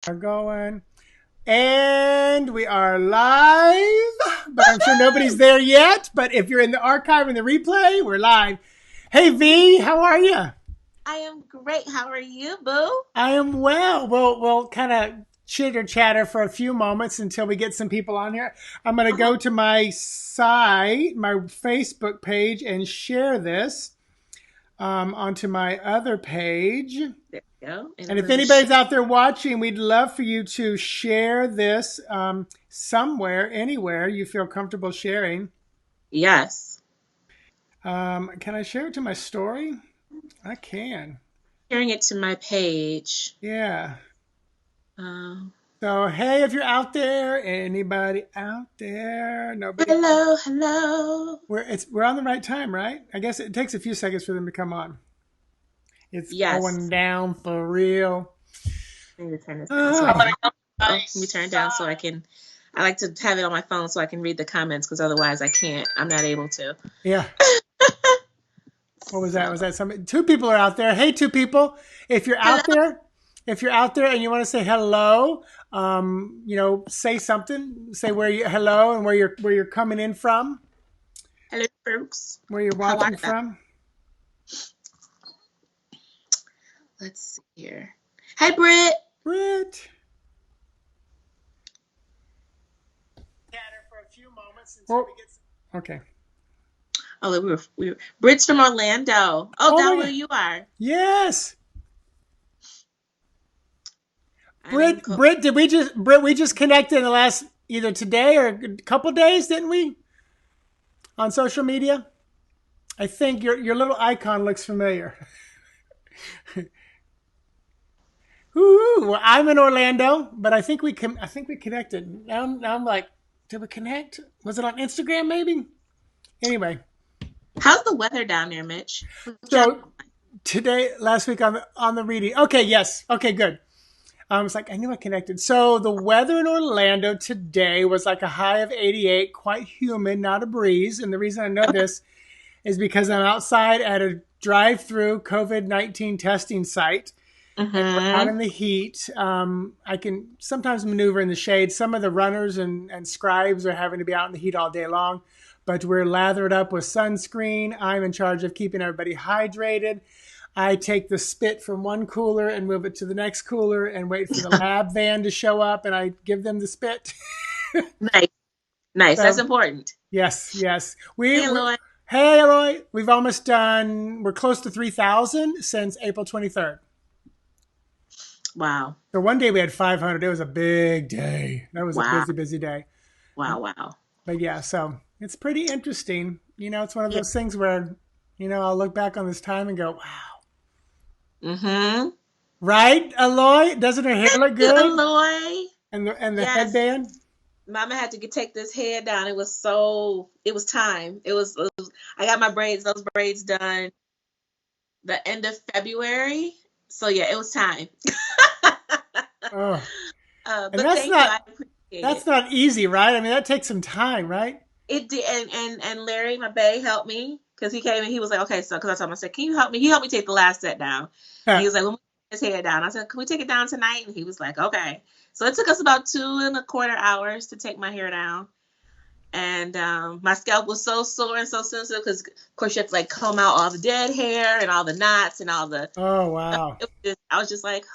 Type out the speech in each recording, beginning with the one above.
Are going. And we are live, but I'm sure nobody's there yet. But if you're in the archive and the replay, we're live. Hey, V, how are you? I am great. How are you, boo? I am well. We'll kind of chitter chatter for a few moments until we get some people on here. I'm going to Uh-huh. go to my site, my Facebook page, and share this onto my other page. There we go. And And I'm if going to anybody's share. out there watching, we'd love for you to share this somewhere, anywhere you feel comfortable sharing. Yes. Can I share it to my story? I can. Sharing it to my page. Yeah. Um, So, hey, if you're out there, anybody out there? Nobody. hello, hello. We're on the right time, right? I guess it takes a few seconds for them to come on. It's going Yes. down for real. I need to turn this down so I Oh, can. Let me turn it down so I can. I like to have it on my phone so I can read the comments because otherwise I can't. I'm not able to. yeah. What was that? So, Was that something? Two people are out there. Hey, two people. If you're hello, out there, if you're out there and you want to say hello, say something. Say where you hello and where you're coming in from, hello, folks. where you're How are watching you? from. Let's see here. Hey, Britt. Britt. Chatter for a few moments until we get. Okay. Oh, we were. Britt's from Orlando. Oh, Oh that my where God. you are. Yes. I'm in. Britt, we just connected in the last either today or a couple days, didn't we? On social media. I think your little icon looks familiar. Ooh, well, I'm in Orlando, but I think I think we connected. Now I'm like, did we connect? Was it on Instagram maybe? Anyway, How's the weather down there, Mitch? What y'all so last week on the reading. Okay, yes. Okay, good. It's like I knew I connected. So the weather in Orlando today was like a high of 88, quite humid, not a breeze. And the reason I know doing? this is because I'm outside at a drive-through COVID-19 testing site. And we're out Mm-hmm. in the heat. I can sometimes maneuver in the shade. Some of the runners and scribes are having to be out in the heat all day long, but we're lathered up with sunscreen. I'm in charge of keeping everybody hydrated. I take the spit from one cooler and move it to the next cooler and wait for the lab van to show up and I give them the spit. Nice, nice. That's So important. yes. Hey, Lloyd. Hey, Eloy, we're close to 3,000 since April 23rd. Wow, So one day we had 500. It was a big day. That was a wow, busy day. wow. But yeah, so it's pretty interesting. It's one of Yeah. those things where, I'll look back on this time and go, wow. Mm-hmm. Right, Aloy? Doesn't her hair Thank look you, good? Lloyd. And the Yes, headband? Mama had to take this hair down. It was time. I got those braids done the end of February. So yeah, it was time. Oh. And But thank you. I appreciate that's it. not easy, right? I mean, that takes some time, right? It did, and Larry, my bae, helped me because he came and he was like, okay, so because I told him, I said, can you help me? He helped me take the last set down, and he was like, let me take his hair down. I said, can we take it down tonight? And he was like, okay. So it took us about 2.25 hours to take my hair down, and my scalp was so sore and so sensitive because, of course, you have to like comb out all the dead hair and all the knots and all the. Oh, wow. I was just like,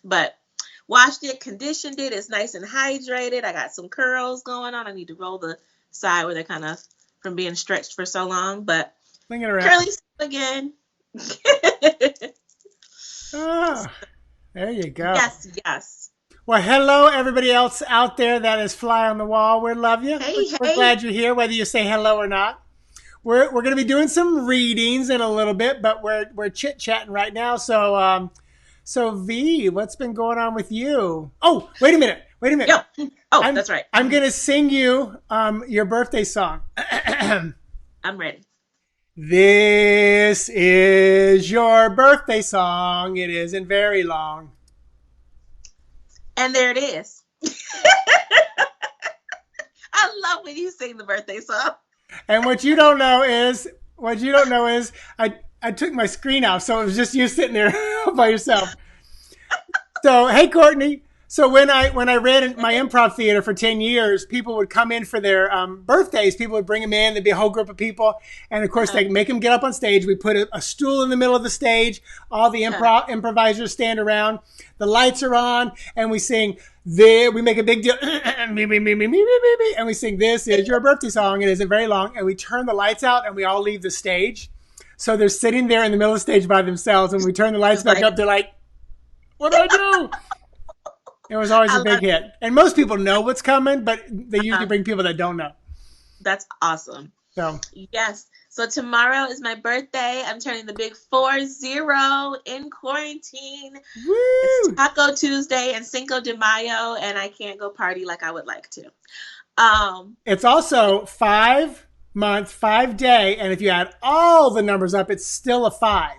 but washed it, conditioned it. It's nice and hydrated. I got some curls going on. I need to roll the side where they're kind of from being stretched for so long, but Bring it around. curly again. Ah, there you go. Yes. Well, hello, everybody else out there that is fly on the wall. We love you. We're Hey. glad you're here, whether you say hello or not. We're going to be doing some readings in a little bit, but we're chit chatting right now. So V, what's been going on with you? Oh, wait a minute. Yo. Oh, I'm that's right. I'm going to sing you your birthday song. I'm ready. This is your birthday song. It isn't very long. And there it is. I love when you sing the birthday song. And what you don't know is I took my screen off, so it was just you sitting there by yourself. So, hey, Courtney. So when I ran my improv theater for 10 years, people would come in for their birthdays. People would bring them in. There'd be a whole group of people. And of course, they make them get up on stage. We put a stool in the middle of the stage. All the improvisers stand around. The lights are on. And we sing, there. We make a big deal. Me, me, me, me, me, me, me, me. And we sing, this is your birthday song. It isn't very long. And we turn the lights out and we all leave the stage. So they're sitting there in the middle of the stage by themselves. And we turn the lights back up. They're like, what do I do? It was always a big hit. And most people know what's coming, but they usually bring people that don't know. That's awesome. So yes. So tomorrow is my birthday. I'm turning the big 40 in quarantine. Woo! It's Taco Tuesday and Cinco de Mayo, and I can't go party like I would like to. It's also 5 month, 5 day, and if you add all the numbers up, it's still a 5.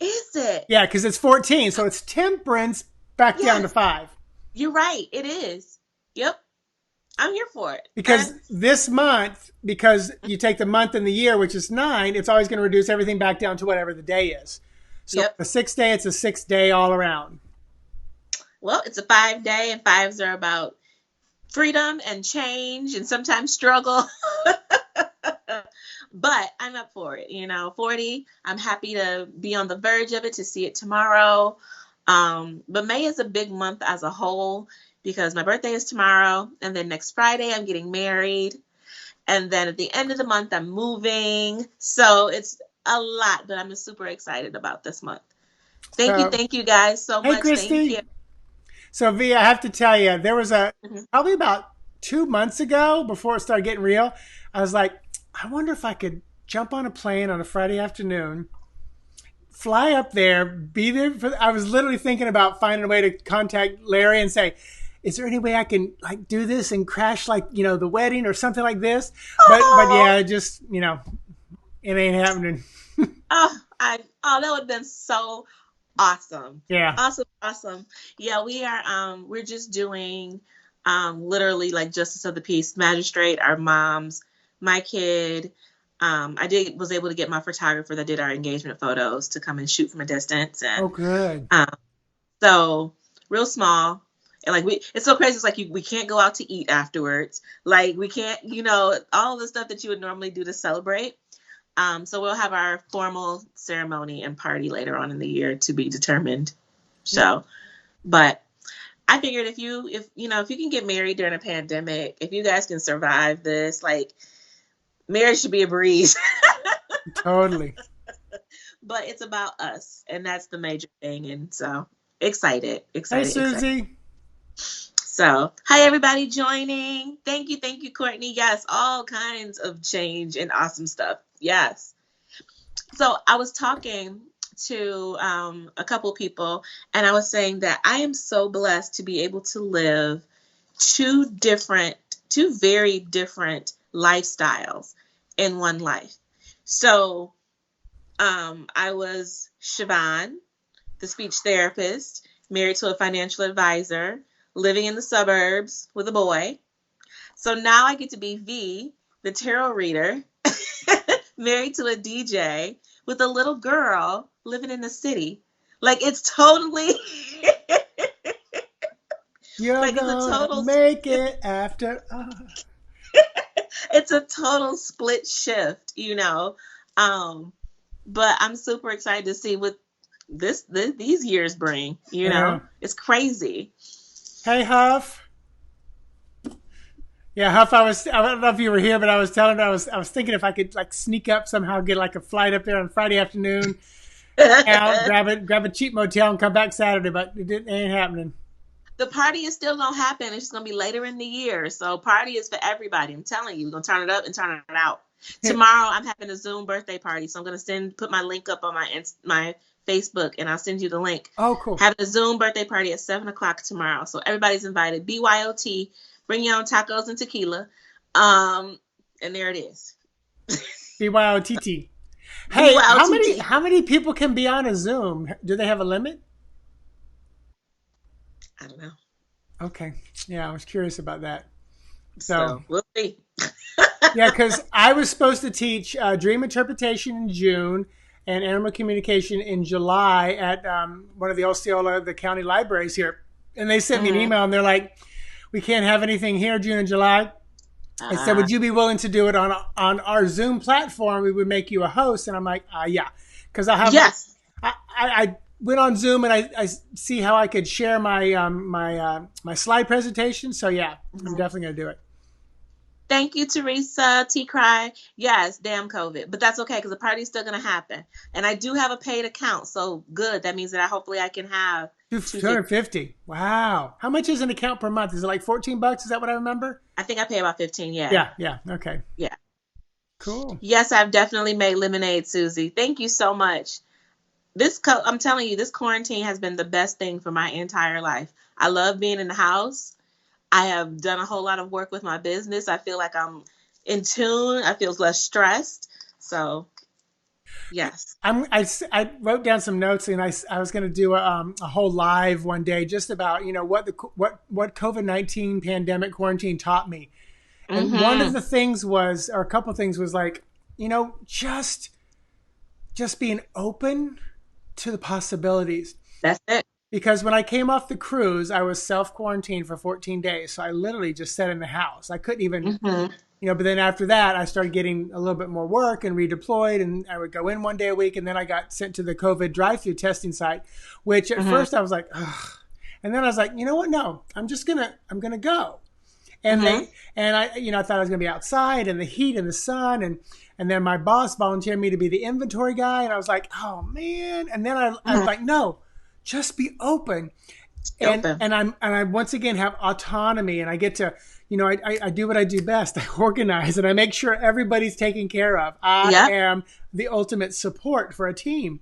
Is it? Yeah, because it's 14, so it's temperance back down to 5. You're right. It is. Yep. I'm here for it. Because this month, because you take the month and the year, which is 9, it's always going to reduce everything back down to whatever the day is. So the 6th day, it's a 6th day all around. Well, it's a 5 day, and 5s are about freedom and change and sometimes struggle. But I'm up for it. 40, I'm happy to be on the verge of it, to see it tomorrow. But May is a big month as a whole because my birthday is tomorrow, and then next Friday I'm getting married, and then at the end of the month I'm moving. So it's a lot, but I'm super excited about this month. Thank you guys so much. Christy. Thank you. So V, I have to tell you, there was probably about 2 months ago, before it started getting real, I was like, I wonder if I could jump on a plane on a Friday afternoon, fly up there, be there. I was literally thinking about finding a way to contact Larry and say, is there any way I can do this and crash the wedding or something like this? But yeah, just, it ain't happening. That would have been so awesome. Yeah. Awesome. Yeah, we're just doing literally like justice of the peace, magistrate, our moms, my kid. I was able to get my photographer that did our engagement photos to come and shoot from a distance. And, good. So real small. And it's so crazy. It's like we can't go out to eat afterwards. Like we can't, all the stuff that you would normally do to celebrate. So we'll have our formal ceremony and party later on in the year to be determined. So, but I figured if you can get married during a pandemic, if you guys can survive this, marriage should be a breeze. Totally. But it's about us, and that's the major thing. And so excited. Hey, Susie. So, hi everybody joining. Thank you, Courtney. Yes, all kinds of change and awesome stuff. Yes. So I was talking to a couple people, and I was saying that I am so blessed to be able to live two very different lifestyles in one life. So I was Siobhan, the speech therapist, married to a financial advisor, living in the suburbs with a boy. So now I get to be V, the tarot reader, married to a DJ with a little girl living in the city. It's totally you're gonna make it after us. It's a total split shift, but I'm super excited to see what these years bring. It's crazy. Hey, Huff. Yeah, Huff. I don't know if you were here, but I was telling her I was thinking if I could sneak up somehow, get a flight up there on Friday afternoon, out, grab a cheap motel, and come back Saturday. But it ain't happening. The party is still gonna happen. It's just gonna be later in the year. So party is for everybody. I'm telling you, we're gonna turn it up and turn it out. Tomorrow I'm having a Zoom birthday party, so I'm gonna put my link up on my Facebook, and I'll send you the link. Oh, cool. Having a Zoom birthday party at 7:00 tomorrow. So everybody's invited. BYOT. Bring your own tacos and tequila. And there it is. BYOTT. Hey, how many people can be on a Zoom? Do they have a limit? I don't know. Okay. Yeah, I was curious about that. So we'll see. Yeah, because I was supposed to teach dream interpretation in June, and animal communication in July at one of the Osceola, the county libraries here. And they sent me an email and they're like, we can't have anything here June and July. I said, would you be willing to do it on our Zoom platform? We would make you a host. And I'm like, yeah, because Yes. I went on Zoom and I see how I could share my my slide presentation. So yeah, I'm definitely going to do it. Thank you, Teresa. T-Cry. Yes, damn COVID. But that's okay because the party's still going to happen. And I do have a paid account. So good. That means that hopefully I can have 250. Wow. How much is an account per month? Is it like $14? Is that what I remember? I think I pay about 15. Yeah. Yeah. Okay. Yeah. Cool. Yes, I've definitely made lemonade, Susie. Thank you so much. I'm telling you, this quarantine has been the best thing for my entire life. I love being in the house. I have done a whole lot of work with my business. I feel like I'm in tune. I feel less stressed. So, yes. I wrote down some notes, and I was going to do a whole live one day just about what COVID-19 pandemic quarantine taught me. And one of the things was, or a couple of things was like, just being open to the possibilities. That's it. Because when I came off the cruise, I was self-quarantined for 14 days. So I literally just sat in the house. I couldn't even, but then after that, I started getting a little bit more work and redeployed. And I would go in one day a week. And then I got sent to the COVID drive-through testing site, which at first I was like, ugh. And then I was like, you know what? No, I'm going to go. And I thought I was going to be outside in the heat and the sun. And then my boss volunteered me to be the inventory guy. And I was like, oh man. And then I was like, no. Just be open. And I once again have autonomy, and I get to, I do what I do best. I organize and I make sure everybody's taken care of. I am the ultimate support for a team.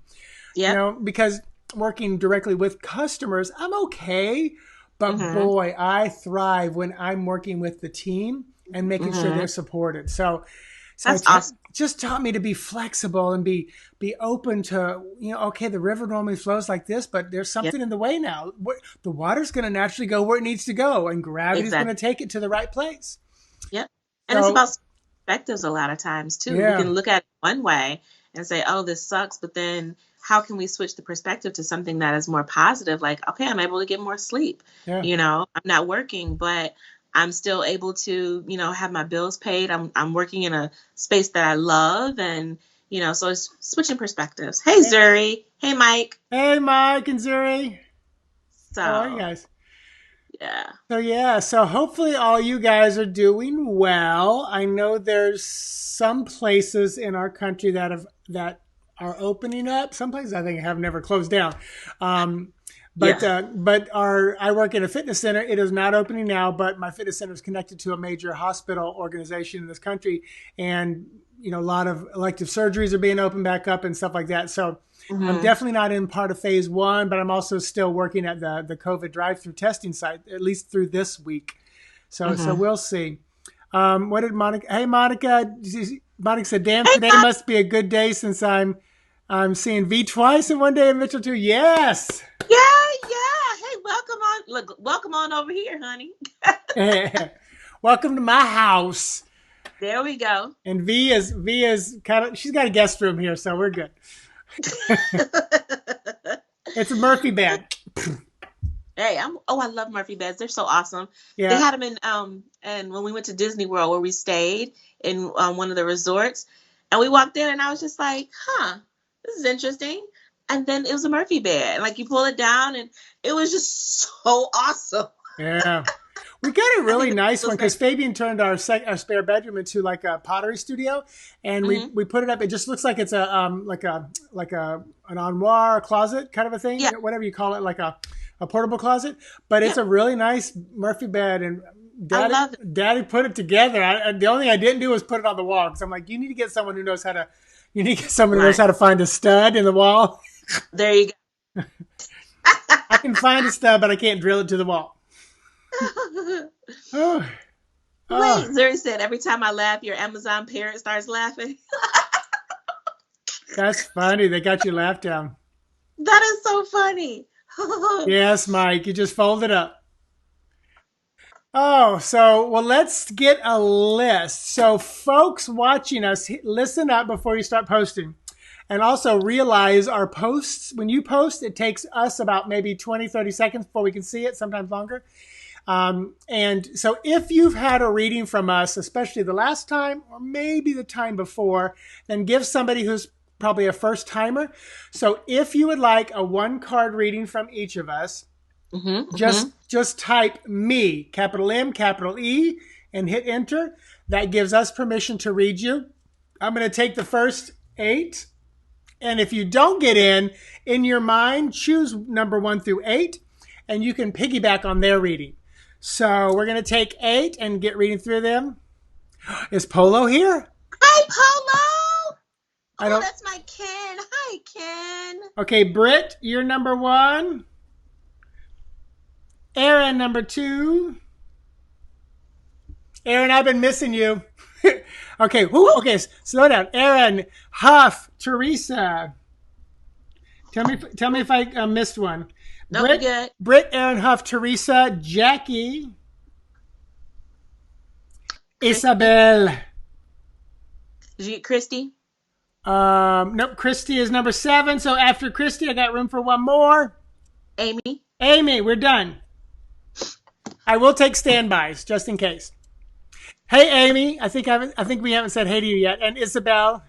Yeah. Because working directly with customers, I'm okay. But boy, I thrive when I'm working with the team and making sure they're supported. So that's awesome. Just taught me to be flexible and be open to, okay, the river normally flows like this, but there's something in the way now. The water's going to naturally go where it needs to go, and gravity's going to take it to the right place. Yep. And it's about perspectives a lot of times, too. Yeah. We can look at it one way and say, oh, this sucks, but then how can we switch the perspective to something that is more positive? Like, okay, I'm able to get more sleep. Yeah. I'm not working, but I'm still able to, have my bills paid. I'm working in a space that I love, and, so it's switching perspectives. Hey, Zuri. Hey, Mike. Hey, Mike and Zuri. So, how are you guys? Yeah. So hopefully all you guys are doing well. I know there's some places in our country that are opening up. Some places I think have never closed down. But I work in a fitness center. It is not opening now, but my fitness center is connected to a major hospital organization in this country. And, a lot of elective surgeries are being opened back up and stuff like that. So I'm definitely not in part of phase 1, but I'm also still working at the COVID drive-through testing site, at least through this week. So we'll see. What did Monica? Hey, Monica. Monica said, damn, today must be a good day since I'm seeing V twice in one day and Mitchell too. Yes. Yeah. Hey, welcome on over here, honey. Welcome to my house. There we go. And V is she's got a guest room here, so we're good. It's a Murphy bed. Hey, I love Murphy beds. They're so awesome. Yeah. They had them in and when we went to Disney World, where we stayed in one of the resorts, and we walked in and I was just like, this is interesting. And then it was a Murphy bed. Like, you pull it down and it was just so awesome. Yeah. We got a really nice one because Fabian turned our spare bedroom into like a pottery studio, and we put it up. It just looks like it's an armoire closet kind of a thing, whatever you call it, like a portable closet. But it's a really nice Murphy bed, and Daddy put it together. The only thing I didn't do was put it on the wall, because I'm like, you need to get someone who knows how to. You need to get someone who knows how to find a stud in the wall. There you go. I can find a stud, but I can't drill it to the wall. Wait, Zuri said, every time I laugh, your Amazon parent starts laughing. That's funny. They got your laugh down. That is so funny. Yes, Mike. You just fold it up. Oh, well, let's get a list. So folks watching us, listen up before you start posting. And also realize our posts, when you post, it takes us about maybe 20, 30 seconds before we can see it, sometimes longer. And so if you've had a reading from us, especially the last time or maybe the time before, then give somebody who's probably a first timer. So if you would like a 1-card reading from each of us, just type me, capital M, capital E, and hit enter. That gives us permission to read you. I'm going to take the first 8. And if you don't get in your mind, choose number 1 through 8, and you can piggyback on their reading. So we're going to take 8 and get reading through them. Is Polo here? Hi, Polo. Oh, that's my Ken. Hi, Ken. Okay, Britt, you're number 1. Aaron, number 2. Aaron, I've been missing you. Okay, okay, slow down. Aaron, Huff, Teresa. Tell me if I missed one. No, we're good. Britt, Aaron, Huff, Teresa, Jackie, Isabel. Did you get Christy? Nope, Christy is number 7. So after Christy, I got room for one more. Amy, we're done. I will take standbys just in case. Hey, Amy. I think we haven't said hey to you yet. And Isabel.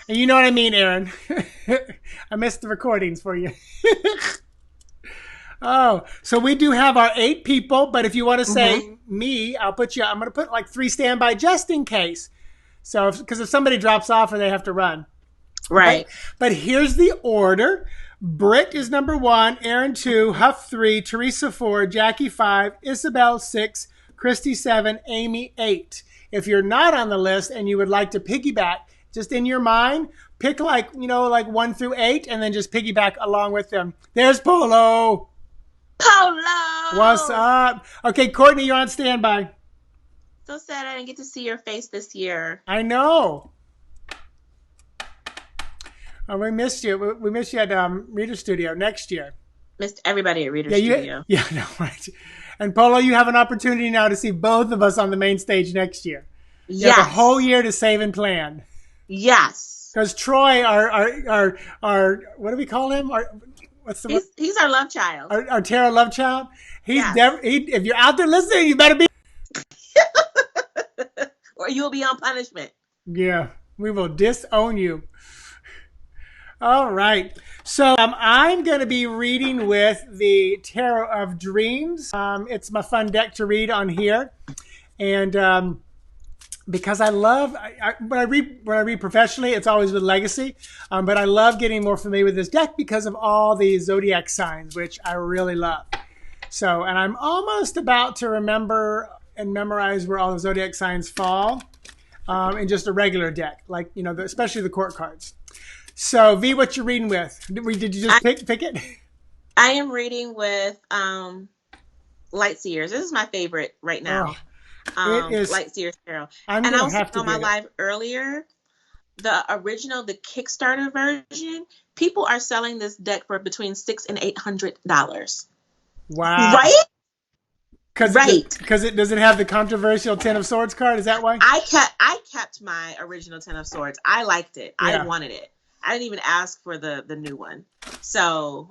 And you know what I mean, Aaron. I missed the recordings for you. Oh, so we do have our 8 people, but if you want to say me, I'm going to put like 3 standby just in case. So, because if somebody drops off or they have to run. Right. But here's the order. Britt is number 1, Aaron 2, Huff 3, Teresa 4, Jackie 5, Isabel 6, Christy 7, Amy 8. If you're not on the list and you would like to piggyback, just in your mind, pick like 1 through 8 and then just piggyback along with them. There's Polo. What's up? Okay, Courtney, you're on standby. So sad I didn't get to see your face this year. I know. Oh, we missed you. We missed you at Reader Studio next year. Missed everybody at Reader Studio. Yeah, no, right. And Polo, you have an opportunity now to see both of us on the main stage next year. You have a whole year to save and plan. Yes. Because Troy, our what do we call him? He's our love child. Our Tara love child. If you're out there listening, you better be. Or you'll be on punishment. Yeah, we will disown you. All right. So I'm going to be reading with the Tarot of Dreams. It's my fun deck to read on here. And because I love, when I read professionally, it's always with Legacy. But I love getting more familiar with this deck because of all the zodiac signs, which I really love. So, and I'm almost about to remember and memorize where all the zodiac signs fall in just a regular deck, like, especially the court cards. So, V, what you reading with? Did you just pick it? I am reading with Light Seers. This is my favorite right now. It is Light Seers Tarot. And I was on my live earlier. The original, the Kickstarter version, people are selling this deck for between $600 and $800. Wow! Right? Because does it have the controversial Ten of Swords card? Is that why? I kept my original Ten of Swords. I liked it. Yeah. I wanted it. I didn't even ask for the new one. So,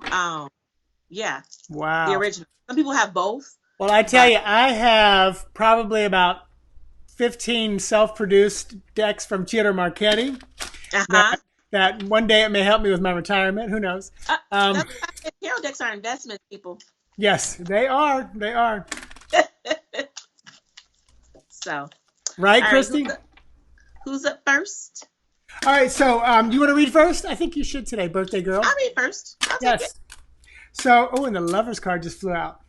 yeah. Wow. The original. Some people have both. Well, I tell you, I have probably about 15 self-produced decks from Ciro Marchetti. That one day it may help me with my retirement. Who knows? Tarot decks are investments, people. Yes, they are. They are. So. Right, Christy? Who's up first? All right, so you want to read first? I think you should today, birthday girl. I'll read first. Yes. So, and the Lover's card just flew out.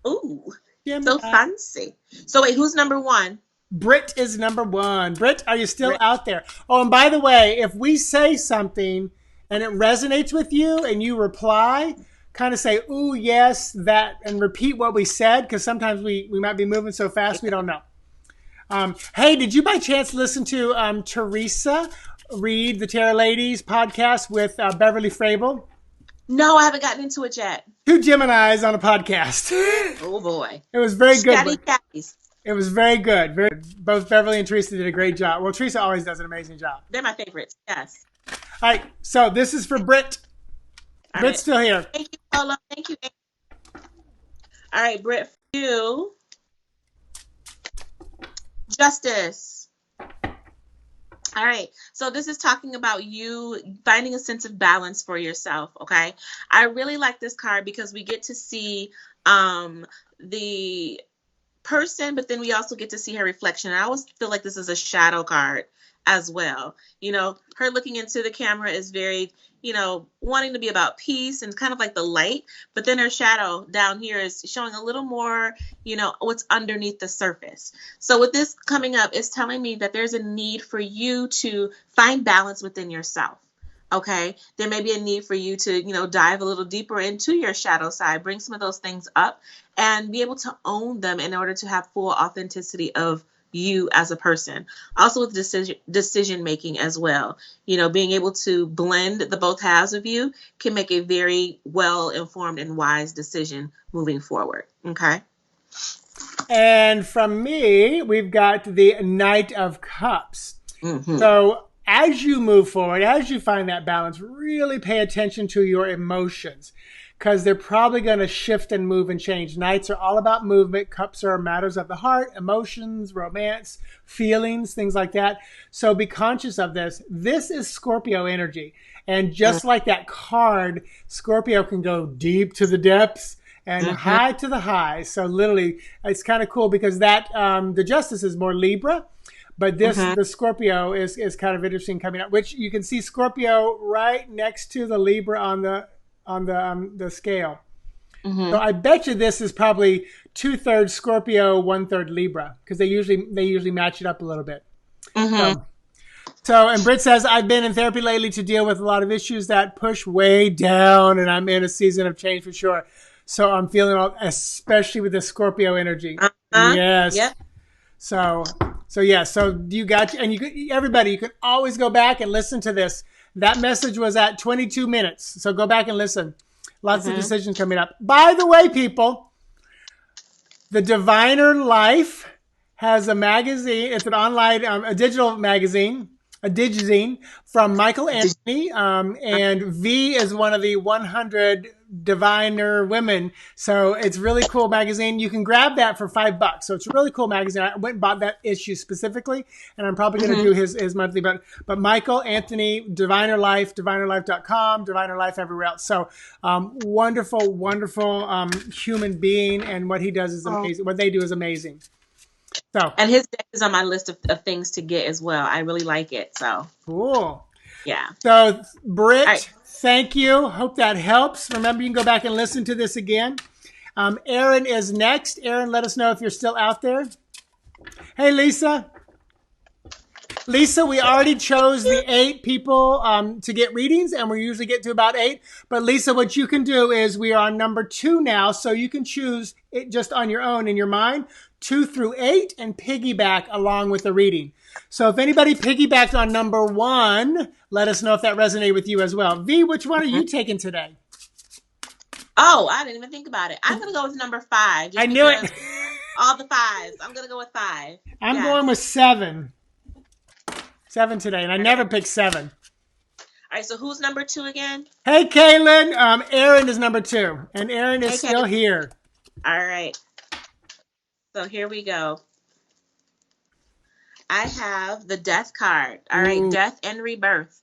Ooh, so fancy. So wait, who's number 1? Britt is number 1. Britt, are you still out there? Oh, and by the way, if we say something and it resonates with you and you reply, kind of say, ooh, yes, that, and repeat what we said, because sometimes we might be moving so fast we don't know. Hey, did you by chance listen to Teresa read the Tarot Ladies podcast with Beverly Frabel? No, I haven't gotten into it yet. 2 Geminis on a podcast. Oh boy, It was very good. Scatty Catties. It was very good. Very, both Beverly and Teresa did a great job. Well, Teresa always does an amazing job. They're my favorites. Yes. All right, so this is for Britt. All Britt's right. still here. Thank you, Paula. Thank you. All right, Britt, for you. Justice. All right. So this is talking about you finding a sense of balance for yourself. Okay. I really like this card because we get to see the person, but then we also get to see her reflection. I always feel like this is a shadow card as well. Her looking into the camera is very, wanting to be about peace and kind of like the light, but then her shadow down here is showing a little more, what's underneath the surface. So with this coming up, it's telling me that there's a need for you to find balance within yourself. Okay, there may be a need for you to, dive a little deeper into your shadow side, bring some of those things up and be able to own them in order to have full authenticity of you as a person. Also with decision making as well. Being able to blend the both halves of you can make a very well informed and wise decision moving forward. Okay. And from me, we've got the Knight of Cups. Mm-hmm. So as you move forward, as you find that balance, really pay attention to your emotions because they're probably going to shift and move and change. Knights are all about movement. Cups are matters of the heart, emotions, romance, feelings, things like that. So be conscious of this. This is Scorpio energy. And just like that card, Scorpio can go deep to the depths and high to the highs. So literally, it's kind of cool because that the Justice is more Libra. But this, the Scorpio is kind of interesting coming up, which you can see Scorpio right next to the Libra on the scale. So I bet you this is probably 2/3 Scorpio, 1/3 Libra, because they usually match it up a little bit. So and Britt says, I've been in therapy lately to deal with a lot of issues that push way down, and I'm in a season of change for sure. So I'm feeling especially with the Scorpio energy. Yes. Yep. So you got, and everybody, you can always go back and listen to this. That message was at 22 minutes. So go back and listen. Lots of decisions coming up. By the way, people, the Diviner Life has a magazine. It's an online, a digital magazine, a digizine from Michael Anthony. And V is one of the 100 diviner women. So it's really cool magazine. You can grab that for $5. So it's a really cool magazine. I went and bought that issue specifically, and I'm probably going to do his monthly, but Michael Anthony, Diviner Life, divinerlife.com, Diviner Life everywhere else. So wonderful human being, and what he does is amazing. What they do is amazing. So, and his deck is on my list of things to get as well. I really like it. So cool. Yeah. So Britt, thank you. Hope that helps. Remember, you can go back and listen to this again. Aaron is next. Aaron, let us know if you're still out there. Hey, Lisa. Lisa, we already chose the 8 people to get readings, and we usually get to about 8. But Lisa, what you can do is we are on number 2 now, so you can choose it just on your own in your mind, 2 through 8, and piggyback along with the reading. So if anybody piggybacked on number 1, let us know if that resonated with you as well. V, which one are you taking today? Oh, I didn't even think about it. I'm going to go with number 5. I knew it. All the 5s. I'm going to go with 5. I'm going with 7. 7 today, and I never pick 7. All right, so who's number 2 again? Hey, Kaylin. Aaron is number 2, and Aaron is still here. All right. So here we go. I have the Death card. All right, Death and Rebirth.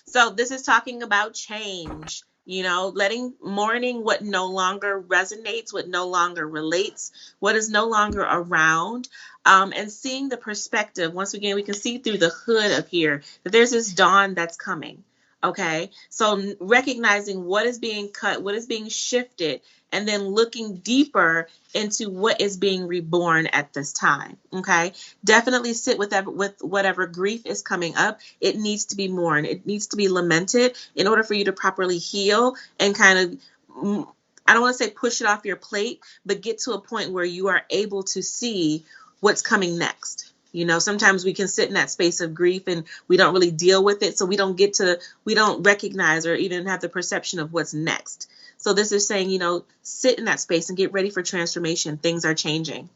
So this is talking about change. Mourning what no longer resonates, what no longer relates, what is no longer around, and seeing the perspective. Once again, we can see through the hood up here that there's this dawn that's coming. Okay, so recognizing what is being cut, what is being shifted, and then looking deeper into what is being reborn at this time. Okay, definitely sit with whatever grief is coming up. It needs to be mourned. It needs to be lamented in order for you to properly heal and kind of, I don't want to say push it off your plate, but get to a point where you are able to see what's coming next. Sometimes we can sit in that space of grief and we don't really deal with it. So we don't recognize or even have the perception of what's next. So this is saying, sit in that space and get ready for transformation. Things are changing.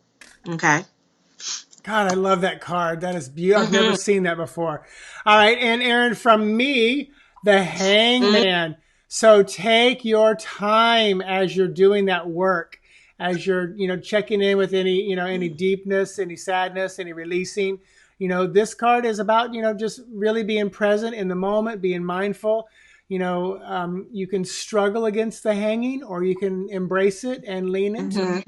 Okay. God, I love that card. That is beautiful. I've never seen that before. All right. And Aaron, from me, the Hangman. So take your time as you're doing that work, as you're, checking in with any deepness, any sadness, any releasing. This card is about, just really being present in the moment, being mindful. You can struggle against the hanging, or you can embrace it and lean into it.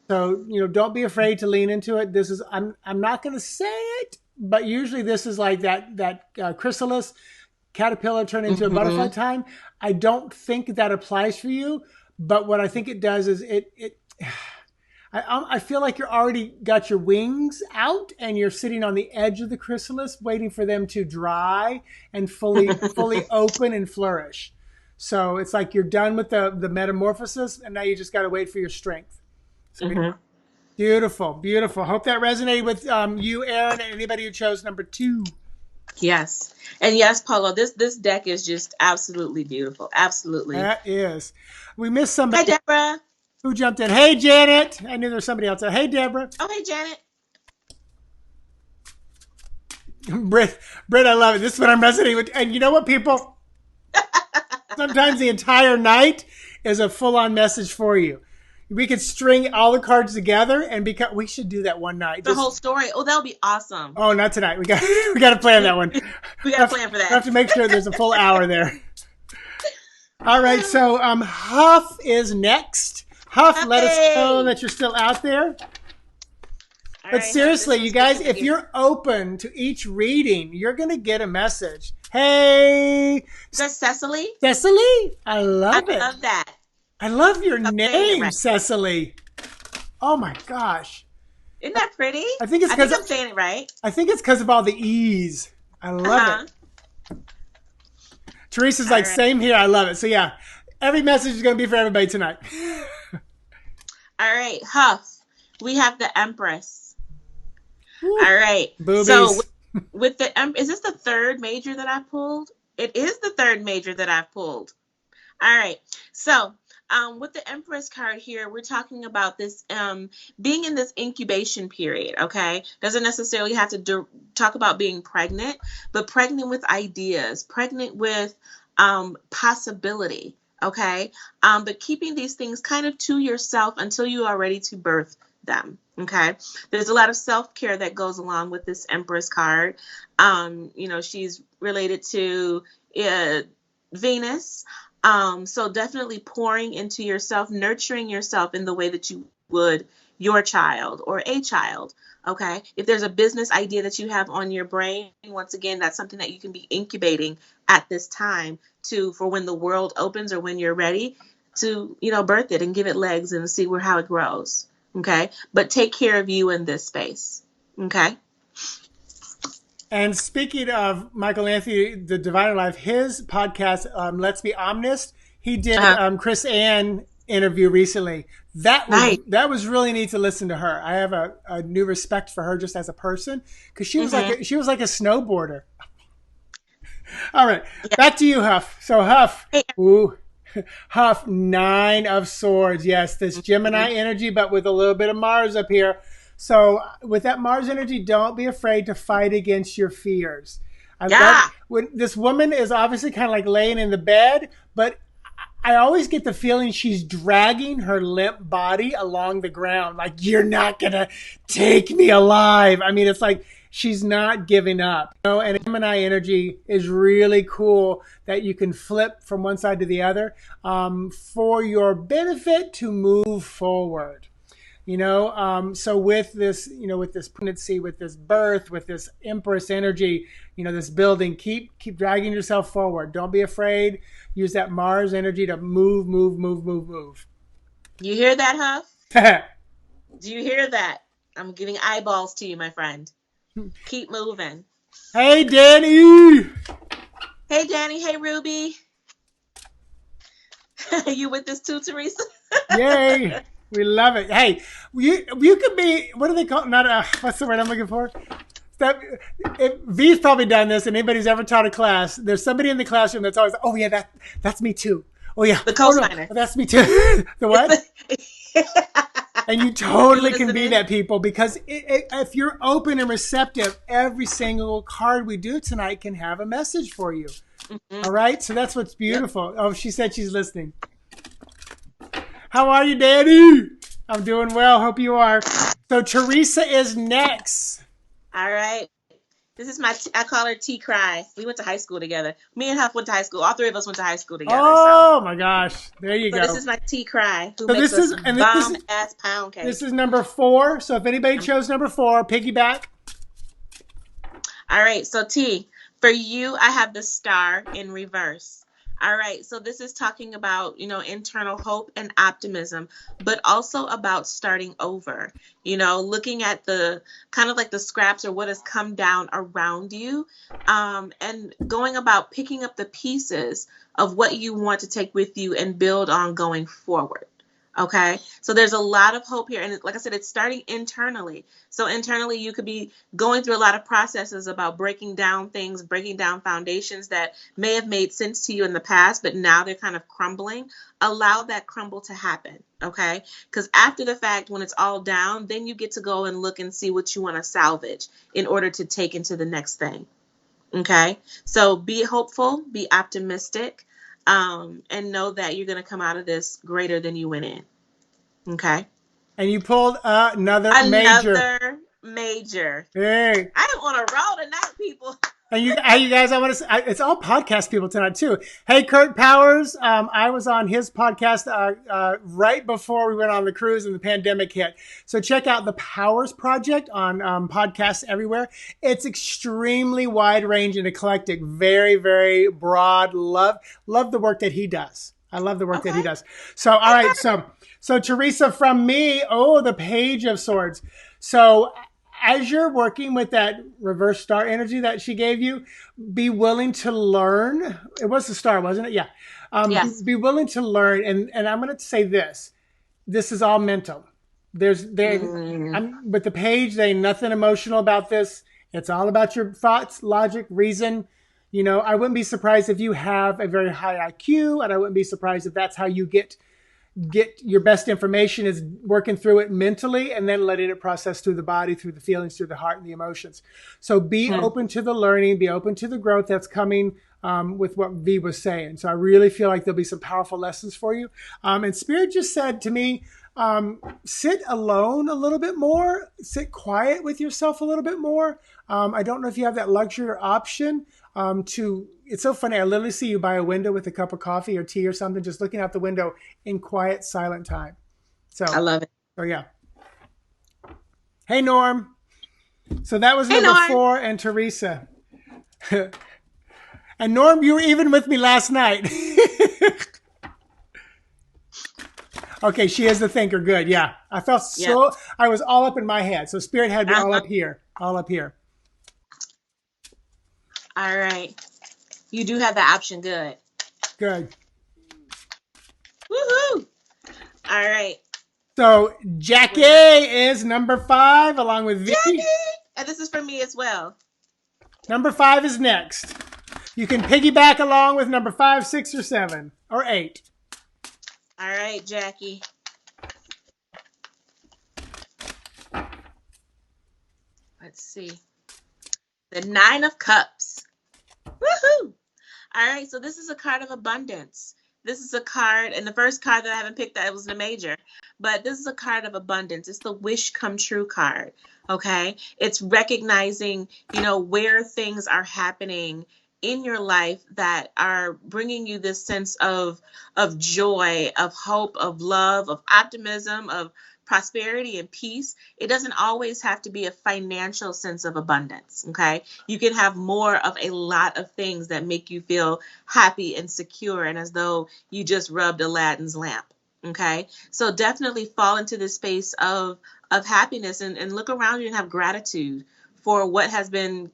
So, don't be afraid to lean into it. This is, I'm not going to say it, but usually this is like that chrysalis caterpillar turned into a butterfly time. I don't think that applies for you, but what I think it does is I feel like you're already got your wings out and you're sitting on the edge of the chrysalis waiting for them to dry and fully open and flourish. So it's like you're done with the metamorphosis, and now you just got to wait for your strength. So beautiful, beautiful. Hope that resonated with you, Aaron, and anybody who chose number 2. Yes. And yes, Paulo, this deck is just absolutely beautiful. Absolutely. That is. We missed somebody. Hi, Deborah. Who jumped in? Hey, Janet. I knew there was somebody else there. Hey, Deborah. Oh, hey, Janet. Britt, I love it. This is what I'm resonating with. And you know what, people? Sometimes the entire night is a full-on message for you. We could string all the cards together, and we should do that one night. The whole story. Oh, that'll be awesome. Oh, not tonight. We got to plan that one. We got to plan for that. We have to make sure there's a full hour there. All right. So Huff is next. Huff, let us know that you're still out there. But seriously, you guys, if you're open to each reading, you're going to get a message. Hey. Is that Cecily? Cecily? I love it. I love that. I love your name, right. Cecily. Oh my gosh. Isn't that pretty? I think I'm saying it right. I think it's because of all the E's. I love it. Teresa's like, same here. I love it. So yeah, every message is going to be for everybody tonight. All right, Huff. We have the Empress. Woo. All right. Boobies. So with the is this the third major that I pulled? It is the third major that I've pulled. All right. So with the Empress card here, we're talking about this being in this incubation period, okay? Doesn't necessarily have to talk about being pregnant, but pregnant with ideas, pregnant with possibility, okay? But keeping these things kind of to yourself until you are ready to birth them, okay? There's a lot of self-care that goes along with this Empress card. She's related to Venus. So definitely pouring into yourself, nurturing yourself in the way that you would your child or a child. Okay. If there's a business idea that you have on your brain, once again, that's something that you can be incubating at this time for when the world opens or when you're ready to, birth it and give it legs and see how it grows. Okay. But take care of you in this space. Okay. And speaking of Michael Anthony, the Diviner Life, his podcast, Let's Be Omnist, he did Chris Ann interview recently. That was really neat to listen to her. I have a new respect for her just as a person, because she was like a snowboarder. All right, back to you, Huff. So Huff, Huff, 9 of Swords. Yes, this Gemini energy, but with a little bit of Mars up here. So with that Mars energy, don't be afraid to fight against your fears. When this woman is obviously kind of like laying in the bed, but I always get the feeling she's dragging her limp body along the ground. Like, you're not going to take me alive. I mean, it's like she's not giving up. And Gemini energy is really cool that you can flip from one side to the other for your benefit to move forward. So with this, with this pregnancy, with this birth, with this Empress energy, this building, keep dragging yourself forward. Don't be afraid. Use that Mars energy to move. You hear that, Huff? Do you hear that? I'm giving eyeballs to you, my friend. Keep moving. Hey, Danny. Hey, Danny. Hey, Ruby. You with this too, Teresa? Yay. We love it. Hey, you could be, what do they call it? What's the word I'm looking for? V's probably done this, and anybody's ever taught a class, there's somebody in the classroom that's always, oh yeah, that's me too. Oh yeah. The co-signer. No, that's me too. The what? And you totally can be that, people, because if you're open and receptive, every single card we do tonight can have a message for you. Mm-hmm. All right. So that's what's beautiful. Yep. Oh, she said she's listening. How are you, Daddy? I'm doing well. Hope you are. So Teresa is next. All right. This is I call her T Cry. We went to high school together. Me and Huff went to high school. All three of us went to high school together. Oh my gosh. There you go. This is my T Cry, who So makes this is us bomb ass pound cake. This is number 4. So if anybody chose number 4, piggyback. All right. So T, for you, I have the star in reverse. All right. So this is talking about, internal hope and optimism, but also about starting over, looking at the kind of like the scraps or what has come down around you, and going about picking up the pieces of what you want to take with you and build on going forward. Okay. So there's a lot of hope here. And like I said, it's starting internally. So internally, you could be going through a lot of processes about breaking down things, breaking down foundations that may have made sense to you in the past, but now they're kind of crumbling. Allow that crumble to happen. Okay. Because after the fact, when it's all down, then you get to go and look and see what you want to salvage in order to take into the next thing. Okay. So be hopeful, be optimistic. And know that you're going to come out of this greater than you went in. Okay. And you pulled another major. Hey. I don't want to roll tonight, people. And you guys, I want to. It's all podcast people tonight too. Hey, Kurt Powers. I was on his podcast right before we went on the cruise and the pandemic hit. So check out the Powers Project on podcasts everywhere. It's extremely wide range and eclectic. Very, very broad. Love the work that he does. I love the work that he does. So all right. So Teresa, from me. Oh, the Page of Swords. So as you're working with that reverse star energy that she gave you, be willing to learn. It was the star, wasn't it? Yeah. Yes. Be willing to learn. And I'm going to say this. This is all mental. With the page, there ain't nothing emotional about this. It's all about your thoughts, logic, reason. I wouldn't be surprised if you have a very high IQ, and I wouldn't be surprised if that's how you get your best information is working through it mentally and then letting it process through the body, through the feelings, through the heart and the emotions. So be open to the learning, be open to the growth that's coming with what V was saying. So I really feel like there'll be some powerful lessons for you. And Spirit just said to me, sit alone a little bit more, sit quiet with yourself a little bit more. I don't know if you have that luxury or option it's so funny. I literally see you by a window with a cup of coffee or tea or something, just looking out the window in quiet, silent time. So I love it. Oh yeah. Hey, Norm. So that was number 4 and Teresa. And Norm, you were even with me last night. Okay, she is the thinker. Good. Yeah. I felt I was all up in my head. So Spirit had me all up here. All right. You do have the option. Good. Woohoo. All right. So Jackie is number 5 along with V. Jackie! And this is for me as well. Number 5 is next. You can piggyback along with number 5, 6, or 7, or 8. All right, Jackie. Let's see. The 9 of Cups. Woohoo! All right, so this is a card of abundance. This is a card, and the first card that I haven't picked, that was the major, but this is a card of abundance. It's the wish come true card, okay? It's recognizing, where things are happening in your life that are bringing you this sense of joy, of hope, of love, of optimism, of prosperity and peace. It doesn't always have to be a financial sense of abundance, okay? You can have more of a lot of things that make you feel happy and secure and as though you just rubbed Aladdin's lamp, okay? So definitely fall into this space of happiness and look around you and have gratitude for what has been,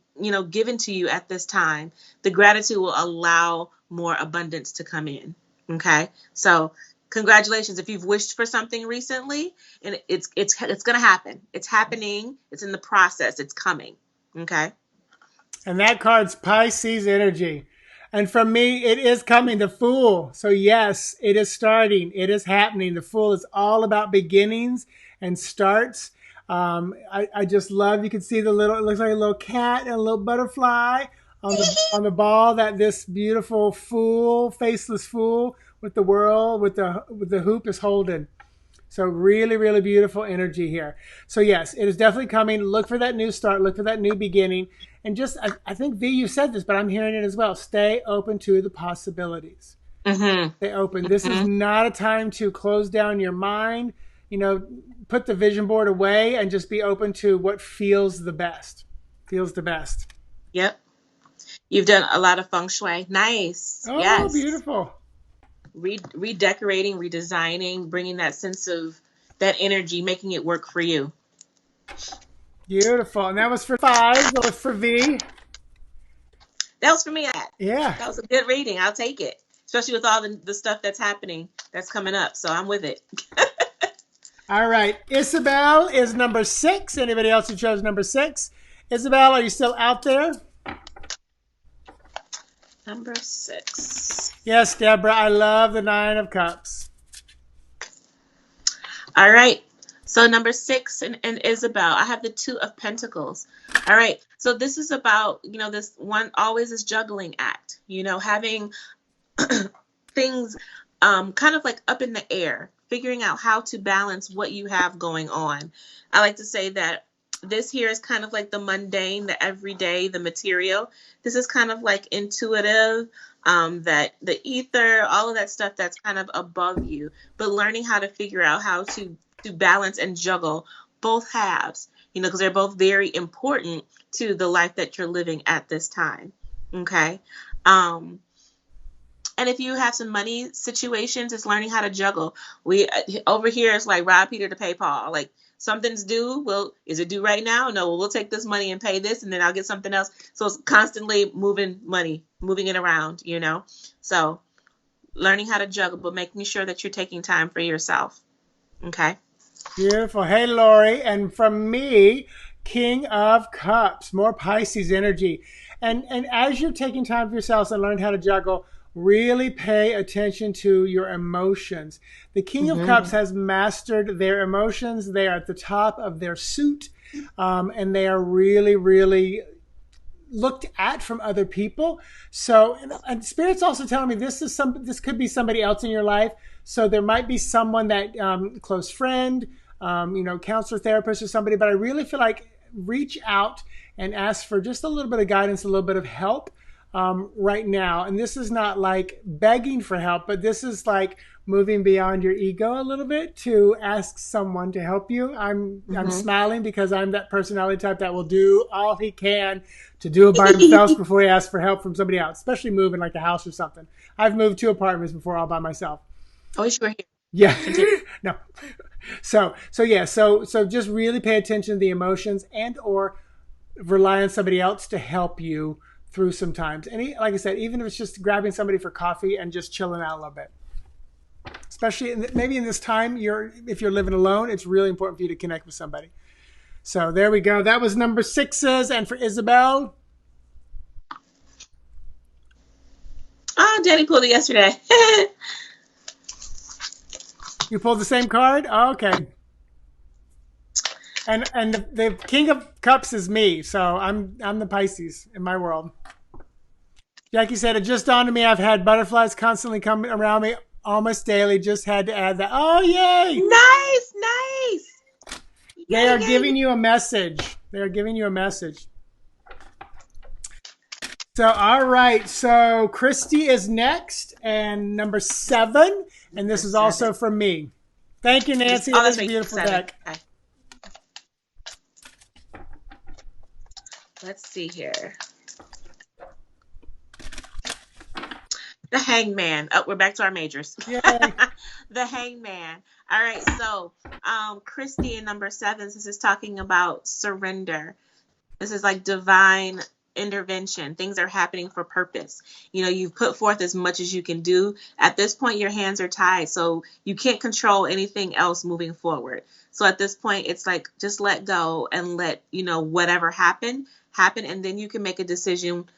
given to you at this time. The gratitude will allow more abundance to come in, okay? So congratulations if you've wished for something recently, and it's going to happen. It's happening. It's in the process. It's coming. Okay. And that card's Pisces energy. And from me, it is coming, the Fool. So yes, it is starting. It is happening. The Fool is all about beginnings and starts. I just love, you can see the little, it looks like a little cat and a little butterfly on the ball that this beautiful fool, faceless fool with the whirl, with the hoop is holding. So really, really beautiful energy here. So yes, it is definitely coming. Look for that new start. Look for that new beginning. And just, I think V, you said this, but I'm hearing it as well. Stay open to the possibilities. Mm-hmm. Stay open. This is Mm-hmm. not a time to close down your mind. You know, put the vision board away and just be open to what feels the best. Feels the best. Yep. You've done a lot of feng shui. Nice. Oh, Yes. beautiful. Redecorating, redesigning, bringing that sense of that energy, making it work for you. Beautiful. And that was for 5. That was for V. That was for me. Yeah. That was a good reading. I'll take it, especially with all the stuff that's happening, that's coming up. So I'm with it. All right. Isabel is number 6. Anybody else who chose number 6? Isabel, are you still out there? Number 6. Yes, Deborah. I love the 9 of Cups. All right. So number 6 and Isabel, I have the 2 of Pentacles. All right. So this is about, this one always is juggling act, having things kind of like up in the air, figuring out how to balance what you have going on. I like to say that this here is kind of like the mundane, the everyday, the material. This is kind of like intuitive, that the ether, all of that stuff that's kind of above you, but learning how to figure out how to balance and juggle both halves, because they're both very important to the life that you're living at this time. Okay. And if you have some money situations, it's learning how to juggle. We over here, it's like rob Peter to pay Paul. Like something's due. Well, is it due right now? No, well, we'll take this money and pay this, and then I'll get something else. So it's constantly moving money, moving it around, So learning how to juggle, but making sure that you're taking time for yourself. Okay. Beautiful. Hey, Lori. And from me, King of Cups, more Pisces energy. And as you're taking time for yourselves and learn how to juggle, really pay attention to your emotions. The King of Cups has mastered their emotions. They are at the top of their suit, and they are really, really looked at from other people. So, and Spirit's also telling me this could be somebody else in your life. So there might be someone that close friend, counselor, therapist, or somebody. But I really feel like reach out and ask for just a little bit of guidance, a little bit of help right now. And this is not like begging for help, but this is like moving beyond your ego a little bit to ask someone to help you. I'm smiling because I'm that personality type that will do all he can to do it by himself before he asks for help from somebody else, especially moving like a house or something. I've moved 2 apartments before all by myself. Oh, sure. Yeah. No. So just really pay attention to the emotions and or rely on somebody else to help you through some times. And like I said, even if it's just grabbing somebody for coffee and just chilling out a little bit. Especially maybe in this time, if you're living alone, it's really important for you to connect with somebody. So there we go. That was number 6's. And for Isabel. Oh, Danny pulled it yesterday. You pulled the same card? Oh, okay. And the King of Cups is me, so I'm the Pisces in my world. Jackie said, it just dawned on me I've had butterflies constantly coming around me almost daily. Just had to add that. Oh, yay! Nice. They are giving you a message. They are giving you a message. So, all right. So, Christy is next, and number 7, and this is also from me. Thank you, Nancy. Oh, that's a beautiful deck. Okay. Let's see here. The Hangman. Oh, we're back to our majors. Yay. The Hangman. All right. So, Christy in number 7, this is talking about surrender. This is like divine intervention. Things are happening for purpose. You've put forth as much as you can do. At this point, your hands are tied, so you can't control anything else moving forward. So at this point, it's like just let go and let whatever happen, and then you can make a decision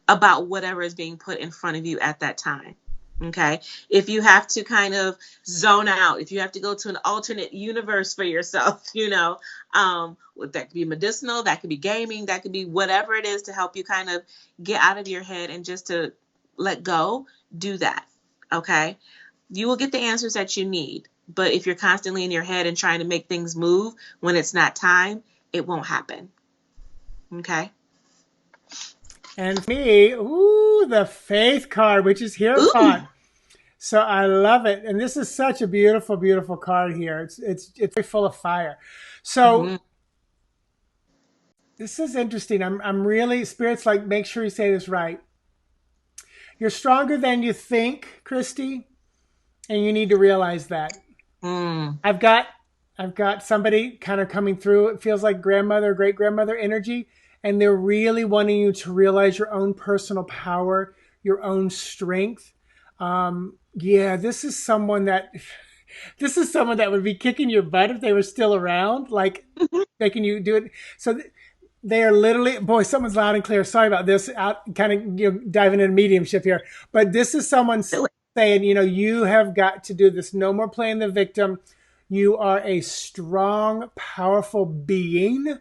about whatever is being put in front of you at that time. Okay. If you have to kind of zone out, if you have to go to an alternate universe for yourself, that could be medicinal, that could be gaming, that could be whatever it is to help you kind of get out of your head and just to let go, do that. Okay. You will get the answers that you need. But if you're constantly in your head and trying to make things move when it's not time, it won't happen. Okay. And for me, ooh, the faith card, which is Ooh. hereupon. So I love it, and this is such a beautiful, beautiful card here. It's very full of fire. So Mm-hmm. this is interesting. I'm really spirits like make sure you say this right. You're stronger than you think, Christy, and you need to realize that. Mm. I've got I've got somebody kind of coming through. It feels like grandmother, great grandmother energy, and they're really wanting you to realize your own personal power, your own strength. Yeah, this is someone that would be kicking your butt if they were still around, like making you do it. So they are literally, boy, someone's loud and clear. Sorry about this. Out, kind of diving into mediumship here, but this is someone saying, you have got to do this. No more playing the victim. You are a strong, powerful being,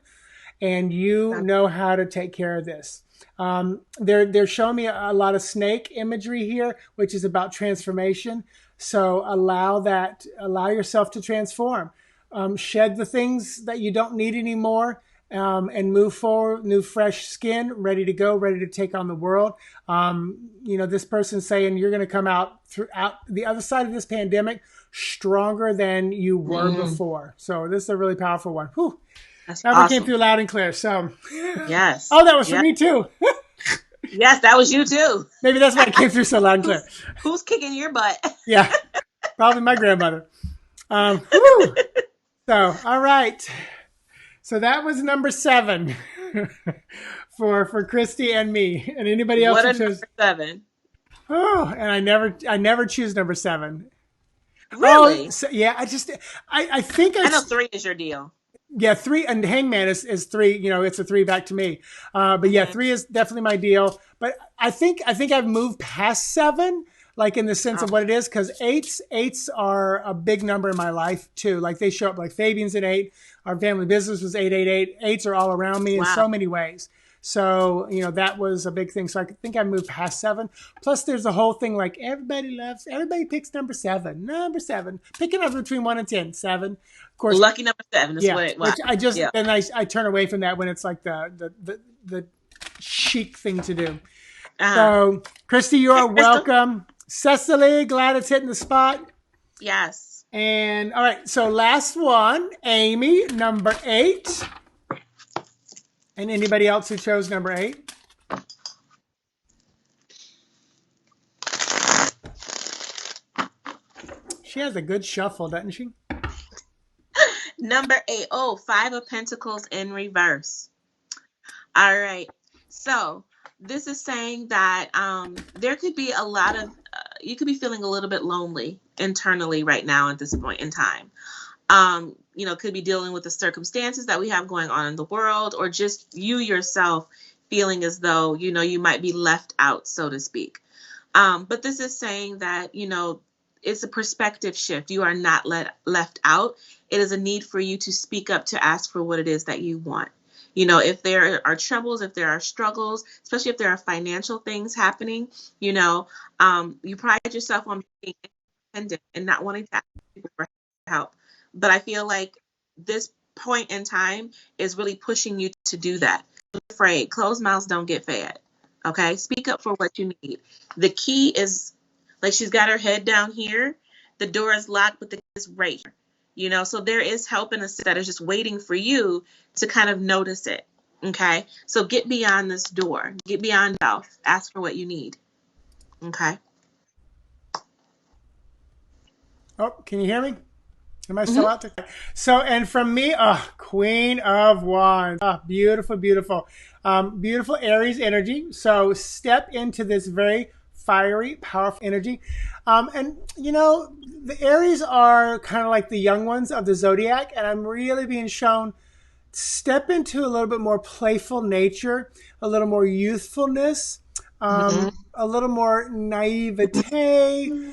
and you know how to take care of this. They're showing me a lot of snake imagery here, which is about transformation. So allow yourself to transform. Shed the things that you don't need anymore, and move forward, new fresh skin, ready to go, ready to take on the world. This person's saying you're going to come out throughout the other side of this pandemic stronger than you were before. So this is a really powerful one. Whew. That's That came awesome. through loud and clear. So, Yes. oh, that was for Yes. me too. Yes, that was you too. Maybe that's why it came through so loud and clear. Who's kicking your butt? Yeah, probably my grandmother. Whew. So, all right. So that was number 7 for Christy and me, and anybody else What who a chose. number 7. Oh, and I never choose number 7. Oh, Really? so, yeah. I think I know 3 is your deal. yeah, 3 and Hangman is 3. It's a 3 back to me. But yeah, 3 is definitely my deal. But I think I've moved past 7, like in the sense Oh, of what it is, because eights are a big number in my life too. Like they show up, like Fabian's an 8. Our family business was 888. Eights are all around me in wow. so many ways. So, that was a big thing. So I think I moved past 7. Plus, there's the whole thing like everybody picks number 7. Number 7. Pick a number between 1 and 10. 7. Of course, Lucky number 7 is yeah. what it was. Which I just, Yeah. then I turn away from that when it's like the chic thing to do. Uh-huh. So, Christy, you Hey, are Crystal. welcome. Cecily, glad it's hitting the spot. Yes. And all right, so last one, Amy, number 8. And anybody else who chose number 8? She has a good shuffle, doesn't she? Number 8. Oh, 5 of Pentacles in reverse. All right. So this is saying that there could be a lot of, you could be feeling a little bit lonely internally right now at this point in time. Could be dealing with the circumstances that we have going on in the world, or just you yourself feeling as though, you might be left out, so to speak. But this is saying that, it's a perspective shift. You are not left out. It is a need for you to speak up, to ask for what it is that you want. If there are troubles, if there are struggles, especially if there are financial things happening, you pride yourself on being independent and not wanting to ask people for help. But I feel like this point in time is really pushing you to do that. Don't be afraid. Closed mouths don't get fed. Okay? Speak up for what you need. The key is, like, she's got her head down here. The door is locked, but the key is right here. So there is help in us that is just waiting for you to kind of notice it. Okay? So get beyond this door. Get beyond yourself. Ask for what you need. Okay? Oh, can you hear me? Am I still Mm-hmm. out there? So, and from me, Queen of Wands. Beautiful, beautiful. Beautiful Aries energy. So step into this very fiery, powerful energy. The Aries are kind of like the young ones of the zodiac, and I'm really being shown step into a little bit more playful nature, a little more youthfulness. Mm-hmm. a little more naivete,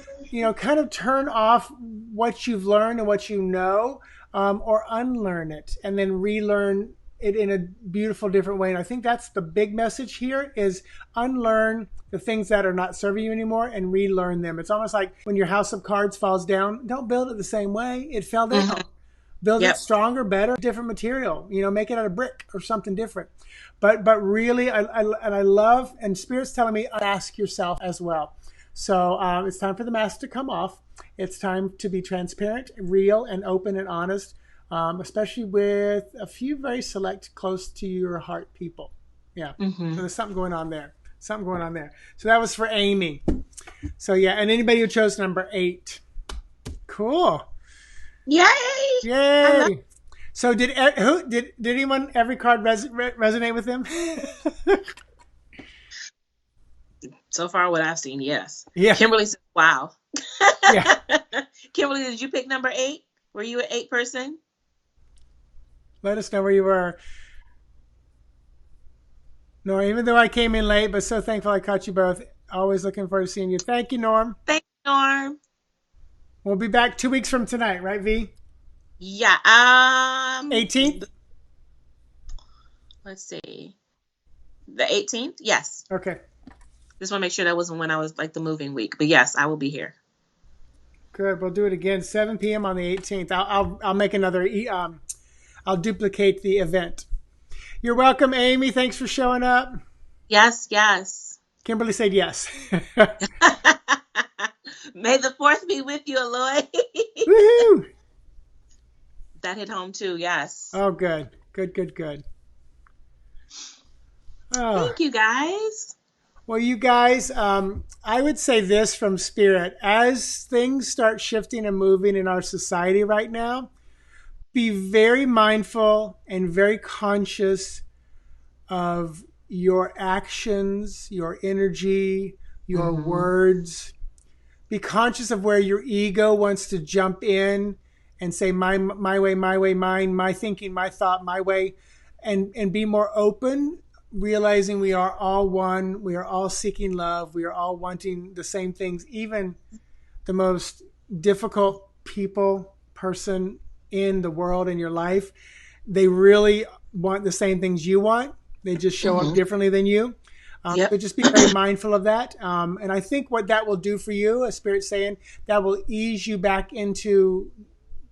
kind of turn off what you've learned and what you know, or unlearn it and then relearn it in a beautiful different way. And I think that's the big message here is unlearn the things that are not serving you anymore and relearn them. It's almost like when your house of cards falls down, don't build it the same way it fell Mm-hmm. down. Build it Yep. stronger, better, different material, make it out of brick or something different. But really, I love, and Spirit's telling me, ask yourself as well. So it's time for the mask to come off. It's time to be transparent, real, and open and honest, especially with a few very select, close to your heart people. Yeah. Mm-hmm. So there's something going on there. Something going on there. So that was for Amy. So yeah, and anybody who chose number 8. Cool. Yay! Yay! So did anyone every card resonate with them? So far, what I've seen, yes. Yeah. Kimberly said, "Wow." Yeah. Kimberly, did you pick number 8? Were you an 8 person? Let us know where you were. No, even though I came in late, but so thankful I caught you both. Always looking forward to seeing you. Thank you, Norm. Thank you, Norm. We'll be back 2 weeks from tonight, right, V? Yeah. 18th? Let's see. The 18th? Yes. Okay. Just want to make sure that wasn't when I was like the moving week. But yes, I will be here. Good. We'll do it again, 7 p.m. on the 18th. I'll make another. I'll duplicate the event. You're welcome, Amy. Thanks for showing up. Yes, yes. Kimberly said yes. May the 4th be with you, Aloy. Woohoo! That hit home too, yes. Oh, good. Good. Oh. Thank you, guys. Well, you guys, I would say this from Spirit. As things start shifting and moving in our society right now, be very mindful and very conscious of your actions, your energy, your words. Be conscious of where your ego wants to jump in and say, my way, mine, my thinking, my thought, my way, and be more open, realizing we are all one, we are all seeking love, we are all wanting the same things. Even the most difficult person in the world, in your life, they really want the same things you want. They just show up differently than you. But just be very mindful of that. And I think what that will do for you, as Spirit's saying, that will ease you back into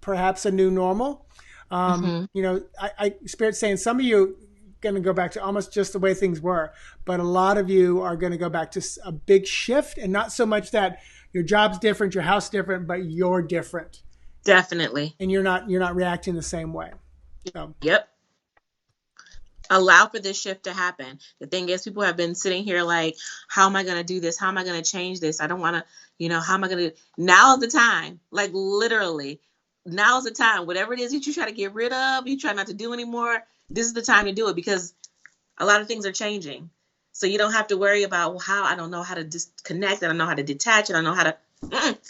perhaps a new normal. Spirit's saying some of you going to go back to almost just the way things were, but a lot of you are going to go back to a big shift, and not so much that your job's different, your house different, but you're different. Definitely. And you're not reacting the same way. So. Yep. Allow for this shift to happen. The thing is, people have been sitting here like, how am I going to do this? How am I going to change this? I don't want to, how am I going to, now is the time, like literally, now is the time. Whatever it is that you try to get rid of, you try not to do anymore, this is the time to do it, because a lot of things are changing. So you don't have to worry about, well, how, I don't know how to disconnect, I don't know how to detach, I don't know how to,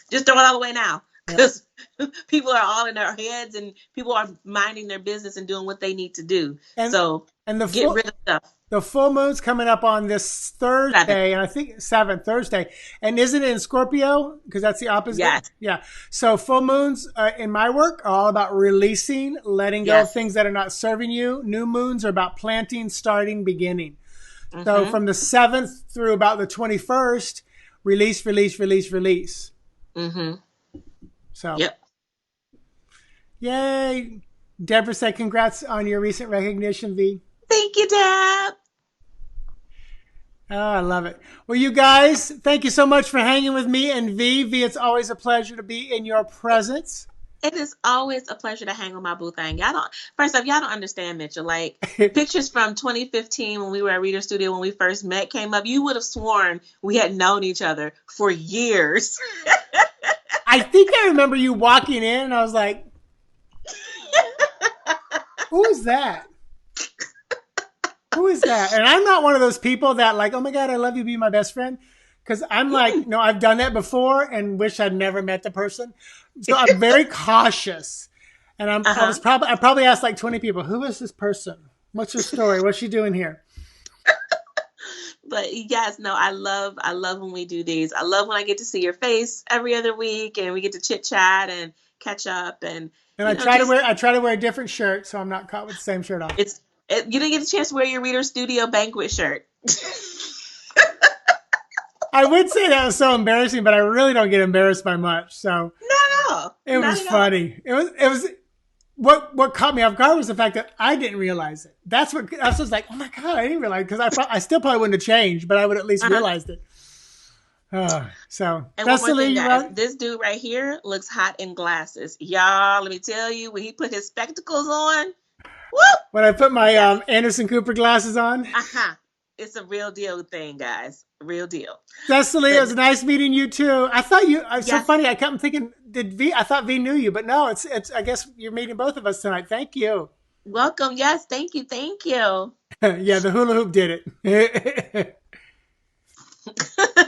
just throw it all away now. Because people are all in their heads and people are minding their business and doing what they need to do. And get rid of stuff. The full moon's coming up on this Thursday, and I think 7th Thursday. And isn't it in Scorpio? Because that's the opposite. Yes. Yeah. So full moons in my work are all about releasing, letting go of things that are not serving you. New moons are about planting, starting, beginning. So from the 7th through about the 21st, release. So. Yep. Yay. Deborah said, congrats on your recent recognition, V. Thank you, Deb. Oh, I love it. Well, you guys, thank you so much for hanging with me and V. V, it's always a pleasure to be in your presence. It is always a pleasure to hang with my boo thing. First off, y'all don't understand, Mitchell. Like, pictures from 2015 when we were at Reader Studio when we first met came up. You would have sworn we had known each other for years. I think I remember you walking in and I was like, who is that? Who is that? And I'm not one of those people that like, oh my God, I love you, be my best friend. Because I'm like, no, I've done that before and wish I'd never met the person. So I'm very cautious. And I probably asked like 20 people, who is this person? What's her story? What's she doing here? But yes, no, I love when we do these. I love when I get to see your face every other week and we get to chit chat and catch up and And just I try to wear a different shirt so I'm not caught with the same shirt on. you didn't get a chance to wear your Reader Studio banquet shirt. I would say that was so embarrassing, but I really don't get embarrassed by much. So Not at all. it Not was at all. funny. It was what caught me off guard was the fact that I didn't realize it. That's what I was just like, oh my god, I didn't realize because I still probably wouldn't have changed, but I would at least Uh-huh. realized it. So And one more Cecily, thing, you guys. right? This dude right here looks hot in glasses. Y'all, let me tell you, when he put his spectacles on, whoop! When I put my Yes. Anderson Cooper glasses on. Uh-huh. It's a real deal thing, guys. Real deal. Cecily, it But was nice meeting you too. I thought you. It's so yes, funny. I kept thinking, did V? I thought V knew you, but no. It's. I guess you're meeting both of us tonight. Thank you. welcome. Yes, thank you. Thank you. Yeah, the hula hoop did it.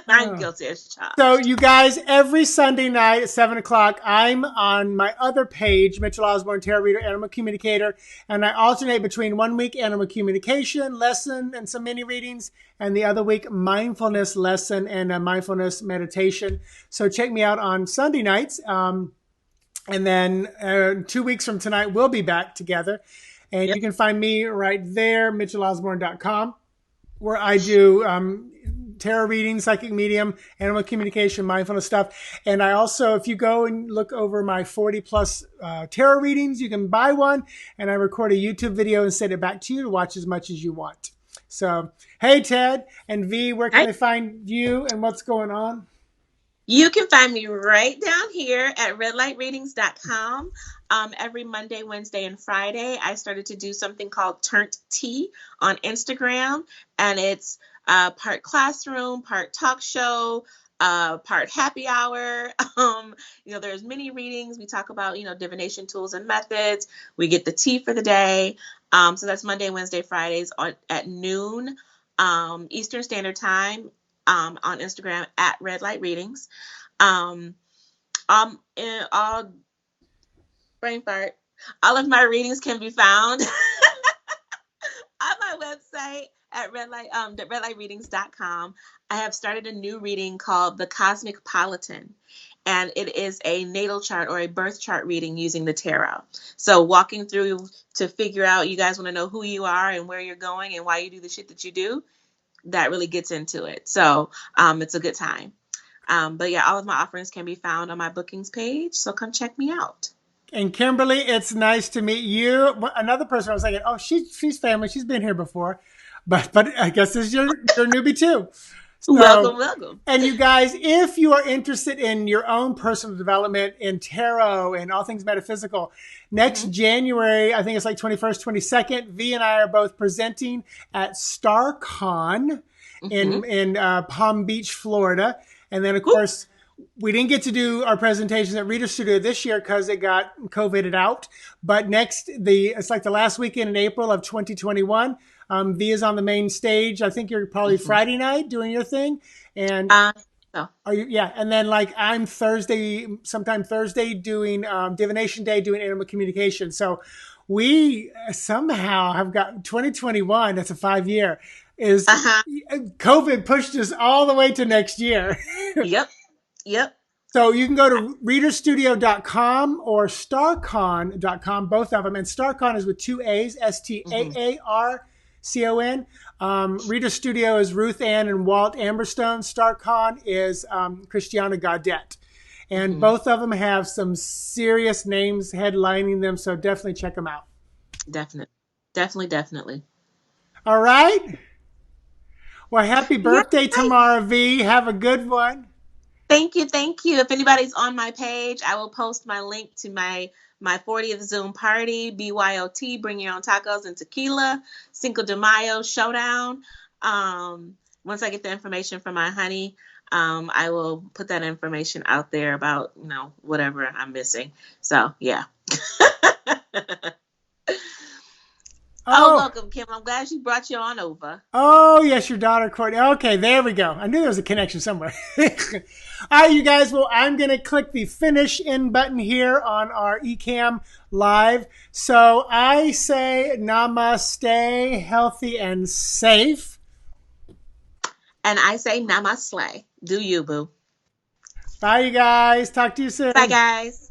I'm Oh. guilty as So, charged. you guys, every Sunday night at 7 o'clock, I'm on my other page, Mitchell Osborn, Tarot Reader, Animal Communicator, and I alternate between 1 week Animal Communication lesson and some mini readings, and the other week Mindfulness lesson and a mindfulness meditation. So check me out on Sunday nights. And then 2 weeks from tonight, we'll be back together. And Yep. you can find me right there, mitchellosborn.com, where I do tarot reading, psychic medium, animal communication, mindfulness stuff. And I also, if you go and look over my 40 plus tarot readings, you can buy one. And I record a YouTube video and send it back to you to watch as much as you want. So, hey, Ted and V, where can Hi. they find you and what's going on? You can find me right down here at redlightreadings.com. Every Monday, Wednesday, and Friday, I started to do something called Turnt Tea on Instagram, and it's part classroom, part talk show, part happy hour. There's mini readings. We talk about, divination tools and methods. We get the tea for the day. So that's Monday, Wednesday, Fridays at noon Eastern Standard Time on Instagram at Red Light Readings. In all brain fart. All of my readings can be found on my website at redlightreadings.com. I have started a new reading called The Cosmic Politan, and it is a natal chart or a birth chart reading using the tarot. So walking through to figure out, you guys want to know who you are and where you're going and why you do the shit that you do, that really gets into it. So it's a good time. But yeah, all of my offerings can be found on my bookings page. So come check me out. And Kimberly, it's nice to meet you. Another person I was thinking, oh, she's family. She's been here before. But I guess this is your newbie too. So, Welcome, welcome. and you guys, if you are interested in your own personal development in tarot and all things metaphysical, next January, I think it's like 21st, 22nd, V and I are both presenting at StarCon in Palm Beach, Florida. And then, of course, we didn't get to do our presentations at Reader Studio this year because it got COVIDed out. But it's like the last weekend in April of 2021. V is on the main stage. I think you're probably Friday night doing your thing. And So are you? Yeah. And then like I'm sometime Thursday doing Divination Day, doing animal communication. So we somehow have got 2021. That's a 5-year. Is COVID pushed us all the way to next year. Yep. So you can go to readerstudio.com or starcon.com, both of them. And StarCon is with 2 A's, STAARCON. Reader Studio is Ruth Ann and Walt Amberstone. StarCon is Christiana Gaudet. And both of them have some serious names headlining them, so definitely check them out. Definitely. All right. Well, happy birthday Yes. tomorrow, V. Have a good one. Thank you. If anybody's on my page, I will post my link to my 40th Zoom party, BYOT, Bring Your Own Tacos and Tequila, Cinco de Mayo Showdown. Once I get the information from my honey, I will put that information out there about, whatever I'm missing. So, yeah. Oh, welcome, Kim. I'm glad she brought you on over. Oh, yes, your daughter, Courtney. Okay, there we go. I knew there was a connection somewhere. All right, you guys. Well, I'm going to click the finish in button here on our eCam live. So I say namaste, healthy and safe. And I say namaste. Do you, boo? Bye, you guys. Talk to you Bye, soon. guys.